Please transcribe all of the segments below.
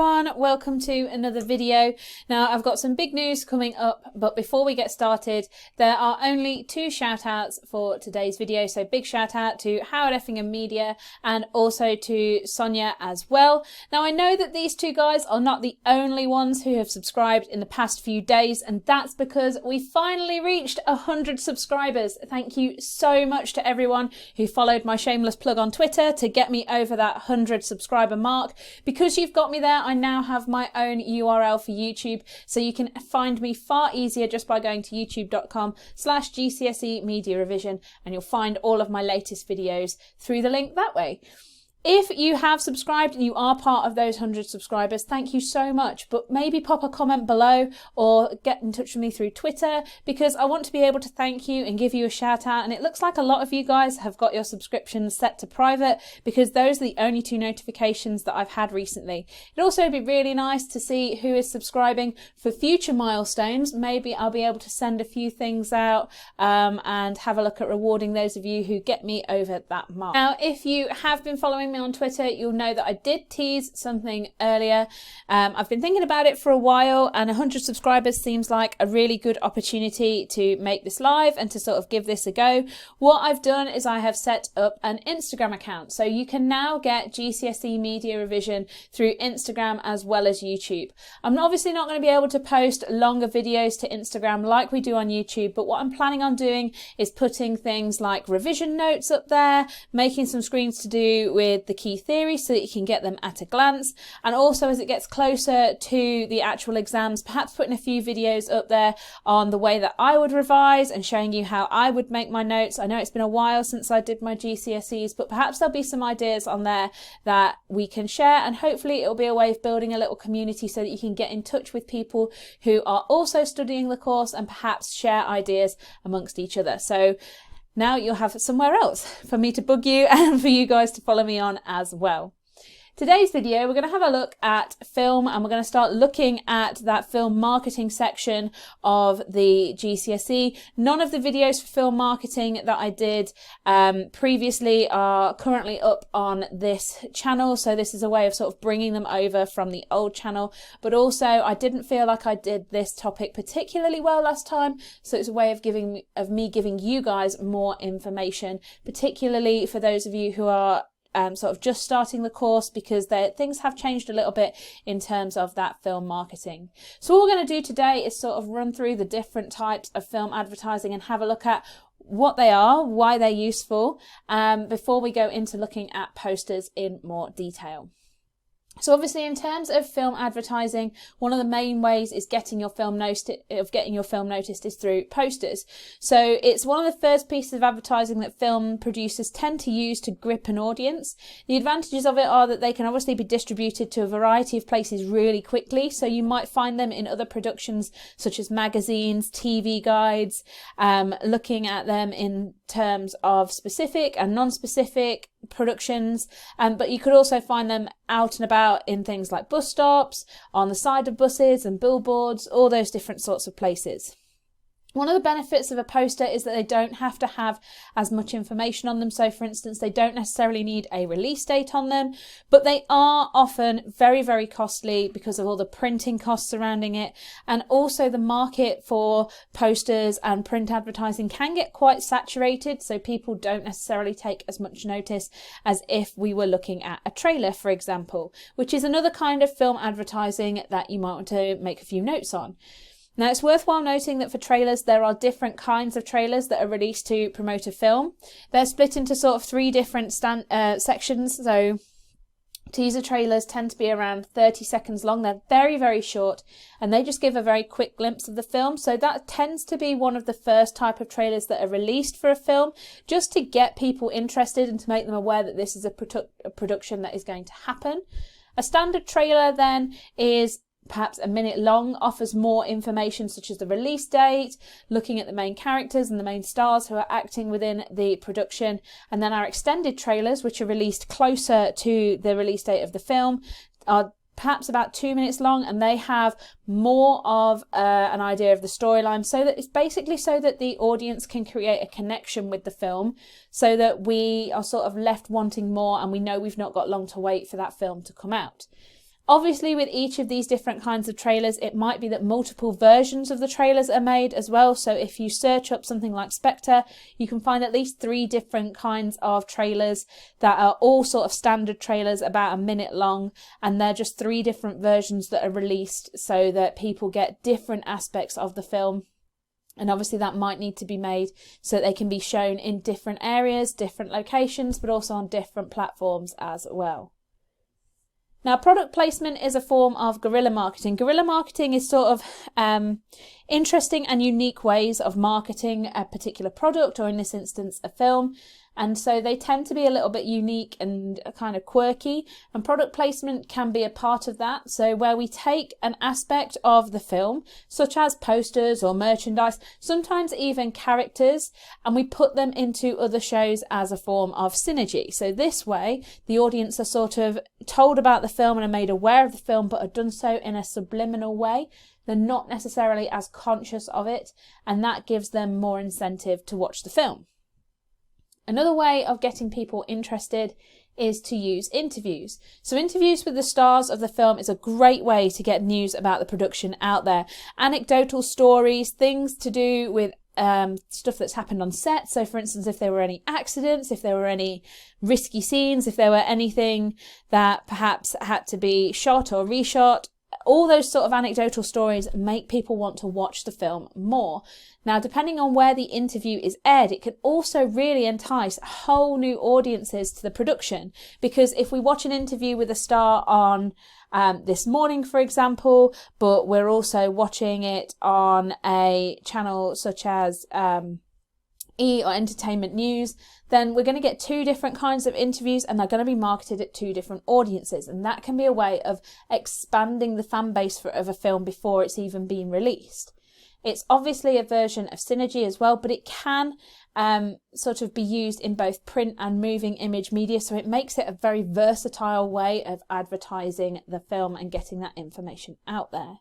everyone, welcome to another video. Now I've got some big news coming up, but before we get started there are only two shout outs for today's video. So big shout out to Howard Effingham Media and also to Sonia as well. Now I know that these two guys are not the only ones who have subscribed in the past few days, and that's because we finally reached 100 subscribers. Thank you so much to everyone who followed my shameless plug on Twitter to get me over that 100 subscriber mark. Because you've got me there, I now have my own URL for YouTube, so you can find me far easier just by going to youtube.com/GCSE Media Revision, and you'll find all of my latest videos through the link that way. If you have subscribed and you are part of those 100 subscribers, thank you so much. But maybe pop a comment below or get in touch with me through Twitter, because I want to be able to thank you and give you a shout out. And it looks like a lot of you guys have got your subscriptions set to private, because those are the only two notifications that I've had recently. It'd also be really nice to see who is subscribing for future milestones. Maybe I'll be able to send a few things out and have a look at rewarding those of you who get me over that mark. Now, if you have been following me on Twitter, you'll know that I did tease something earlier. I've been thinking about it for a while, and 100 subscribers seems like a really good opportunity to make this live and to sort of give this a go. What I've done is I have set up an Instagram account, so you can now get GCSE Media Revision through Instagram as well as YouTube. I'm obviously not going to be able to post longer videos to Instagram like we do on YouTube, but what I'm planning on doing is putting things like revision notes up there, making some screens to do with the key theories so that you can get them at a glance, and also as it gets closer to the actual exams, perhaps putting a few videos up there on the way that I would revise and showing you how I would make my notes. I know it's been a while since I did my GCSEs, but perhaps there'll be some ideas on there that we can share, and hopefully it'll be a way of building a little community so that you can get in touch with people who are also studying the course and perhaps share ideas amongst each other. So now you'll have somewhere else for me to bug you and for you guys to follow me on as well. Today's video, we're going to have a look at film, and we're going to start looking at that film marketing section of the GCSE. None of the videos for film marketing that I did previously are currently up on this channel, so this is a way of sort of bringing them over from the old channel. But also I didn't feel like I did this topic particularly well last time, so it's a way of me giving you guys more information, particularly for those of you who are sort of just starting the course, because things have changed a little bit in terms of that film marketing. So what we're going to do today is sort of run through the different types of film advertising and have a look at what they are, why they're useful, before we go into looking at posters in more detail. So obviously in terms of film advertising, one of the main ways is getting your film noticed is through posters. So it's one of the first pieces of advertising that film producers tend to use to grip an audience. The advantages of it are that they can obviously be distributed to a variety of places really quickly. So you might find them in other productions such as magazines, TV guides, looking at them in terms of specific and non-specific productions, but you could also find them out and about in things like bus stops, on the side of buses and billboards, all those different sorts of places. One of the benefits of a poster is that they don't have to have as much information on them. So for instance, they don't necessarily need a release date on them, but they are often very, very costly because of all the printing costs surrounding it. And also the market for posters and print advertising can get quite saturated, so people don't necessarily take as much notice as if we were looking at a trailer, for example, which is another kind of film advertising that you might want to make a few notes on. Now, it's worthwhile noting that for trailers, there are different kinds of trailers that are released to promote a film. They're split into sort of three different sections. So teaser trailers tend to be around 30 seconds long. They're very, very short, and they just give a very quick glimpse of the film. So that tends to be one of the first type of trailers that are released for a film, just to get people interested and to make them aware that this is a production that is going to happen. A standard trailer then is perhaps a minute long, offers more information such as the release date, looking at the main characters and the main stars who are acting within the production. And then our extended trailers, which are released closer to the release date of the film, are perhaps about 2 minutes long, and they have more of an idea of the storyline, so that it's basically so that the audience can create a connection with the film, so that we are sort of left wanting more and we know we've not got long to wait for that film to come out. Obviously, with each of these different kinds of trailers, it might be that multiple versions of the trailers are made as well. So if you search up something like Spectre, you can find at least 3 different kinds of trailers that are all sort of standard trailers, about a minute long, and they're just 3 different versions that are released so that people get different aspects of the film. And obviously that might need to be made so that they can be shown in different areas, different locations, but also on different platforms as well. Now, product placement is a form of guerrilla marketing. Guerrilla marketing is sort of interesting and unique ways of marketing a particular product, or in this instance, a film. And so they tend to be a little bit unique and kind of quirky, and product placement can be a part of that. So where we take an aspect of the film, such as posters or merchandise, sometimes even characters, and we put them into other shows as a form of synergy. So this way, the audience are sort of told about the film and are made aware of the film, but are done so in a subliminal way. They're not necessarily as conscious of it, and that gives them more incentive to watch the film. Another way of getting people interested is to use interviews. So interviews with the stars of the film is a great way to get news about the production out there. Anecdotal stories, things to do with stuff that's happened on set. So for instance, if there were any accidents, if there were any risky scenes, if there were anything that perhaps had to be shot or reshot, all those sort of anecdotal stories make people want to watch the film more. Now, depending on where the interview is aired, it can also really entice whole new audiences to the production. Because if we watch an interview with a star on This Morning, for example, but we're also watching it on a channel such as E or Entertainment News, then we're going to get 2 different kinds of interviews, and they're going to be marketed at 2 different audiences. And that can be a way of expanding the fan base of a film before it's even been released. It's obviously a version of synergy as well, but it can sort of be used in both print and moving image media. So it makes it a very versatile way of advertising the film and getting that information out there.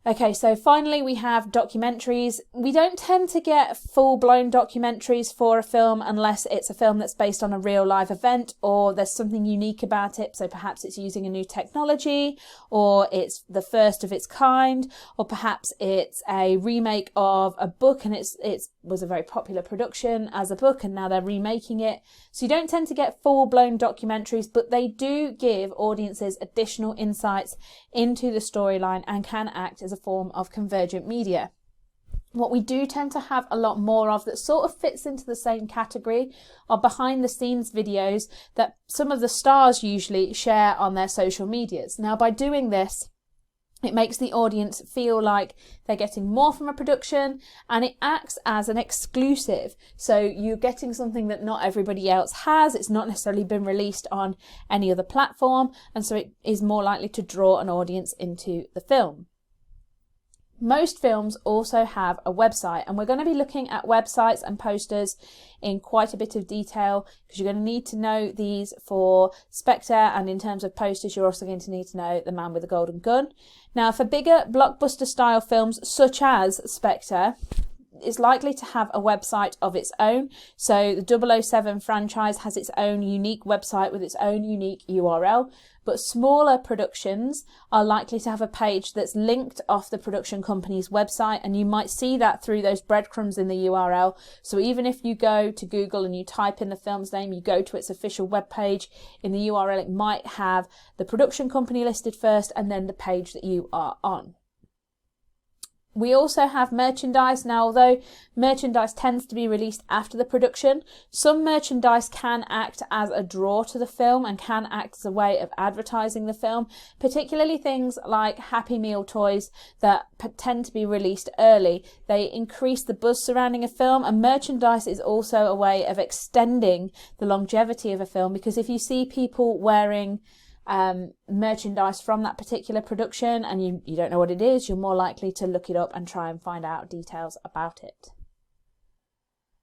Okay, so finally we have documentaries. We don't tend to get full-blown documentaries for a film unless it's a film that's based on a real live event, or there's something unique about it. So perhaps it's using a new technology, or it's the first of its kind, or perhaps it's a remake of a book and it was a very popular production as a book and now they're remaking it. So you don't tend to get full-blown documentaries, but they do give audiences additional insights into the storyline and can act as a form of convergent media. What we do tend to have a lot more of that sort of fits into the same category are behind the scenes videos that some of the stars usually share on their social medias. Now, by doing this, it makes the audience feel like they're getting more from a production, and it acts as an exclusive. So you're getting something that not everybody else has. It's not necessarily been released on any other platform, and so it is more likely to draw an audience into the film. Most films also have a website, and we're going to be looking at websites and posters in quite a bit of detail because you're going to need to know these for Spectre, and in terms of posters you're also going to need to know The Man with the Golden Gun. Now, for bigger blockbuster style films such as Spectre, is likely to have a website of its own. So the 007 franchise has its own unique website with its own unique URL, but smaller productions are likely to have a page that's linked off the production company's website, and you might see that through those breadcrumbs in the URL. So even if you go to Google and you type in the film's name, you go to its official webpage, in the URL it might have the production company listed first and then the page that you are on. We also have merchandise. Now, although merchandise tends to be released after the production, some merchandise can act as a draw to the film and can act as a way of advertising the film, particularly things like Happy Meal toys that tend to be released early. They increase the buzz surrounding a film, and merchandise is also a way of extending the longevity of a film, because if you see people wearing merchandise from that particular production and you don't know what it is, you're more likely to look it up and try and find out details about it.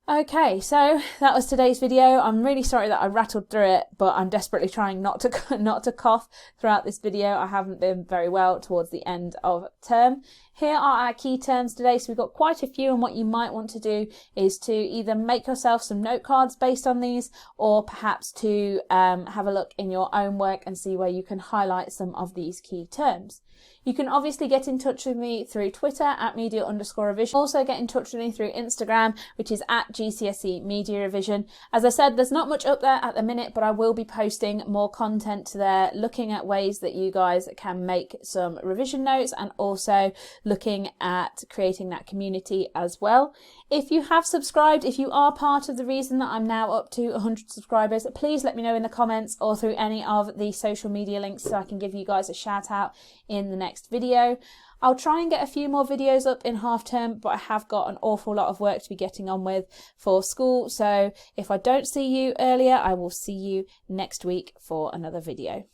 Okay, so that was today's video. I'm really sorry that I rattled through it, but I'm desperately trying not to cough throughout this video. I haven't been very well towards the end of term. Here are our key terms today. So we've got quite a few, and what you might want to do is to either make yourself some note cards based on these, or perhaps to have a look in your own work and see where you can highlight some of these key terms. You can obviously get in touch with me through Twitter at media_revision. Also get in touch with me through Instagram, which is at GCSE Media Revision. As I said, there's not much up there at the minute, but I will be posting more content there, looking at ways that you guys can make some revision notes and also looking at creating that community as well. If you have subscribed, if you are part of the reason that I'm now up to 100 subscribers, please let me know in the comments or through any of the social media links so I can give you guys a shout out in the next video. I'll try and get a few more videos up in half term, but I have got an awful lot of work to be getting on with for school. So if I don't see you earlier, I will see you next week for another video.